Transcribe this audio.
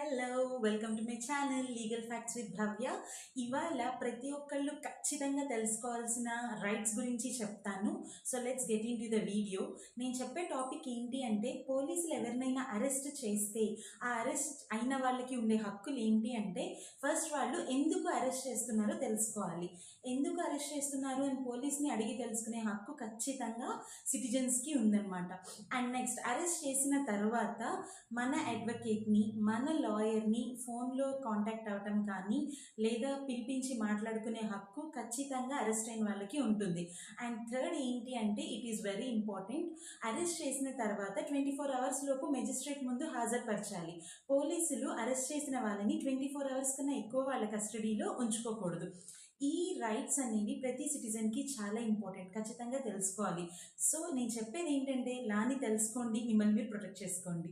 Hello welcome to my channel legal facts with Bhavya. ఇవాళ ప్రతి ఒక్కళ్ళు ఖచ్చితంగా తెలుసుకోవాల్సిన రైట్స్ గురించి చెప్తాను. So let's get into the video. నేను చెప్పే టాపిక్ ఏంటి అంటే, పోలీసులు ఎవరినైనా అరెస్ట్ చేస్తే ఆ అరెస్ట్ అయిన వాళ్ళకి ఉండే హక్కులు ఏంటి అంటే, ఫస్ట్ వాళ్ళు ఎందుకు అరెస్ట్ చేస్తున్నారో తెలుసుకోవాలి. ఎందుకు అరెస్ట్ చేస్తున్నారు అని పోలీస్ని అడిగి తెలుసుకునే హక్కు ఖచ్చితంగా సిటిజన్స్కి ఉందన్నమాట. అండ్ నెక్స్ట్, అరెస్ట్ చేసిన తర్వాత మన అడ్వకేట్ని, మన లాయర్ని ఫోన్లో కాంటాక్ట్ అవ్వటం కానీ లేదా పిలిపించి మాట్లాడుకునే హక్కు ఖచ్చితంగా అరెస్ట్ అయిన వాళ్ళకి ఉంటుంది. అండ్ థర్డ్ ఏంటి అంటే, it is very important, arrest చేసిన తర్వాత 24 hours లోపు మెజిస్ట్రేట్ ముందు హాజరుపరచాలి. పోలీసులు అరెస్ట్ చేసిన వాళ్ళని 24 hours కన్నా ఎక్కువ వాళ్ళ కస్టడీలో ఉంచుకోకూడదు. ఈ రైట్స్ అనేవి ప్రతి సిటిజన్కి చాలా ఇంపార్టెంట్, ఖచ్చితంగా తెలుసుకోవాలి. సో నేను చెప్పేది ఏంటంటే, లాని తెలుసుకోండి, మిమ్మల్ని మీరు ప్రొటెక్ట్ చేసుకోండి.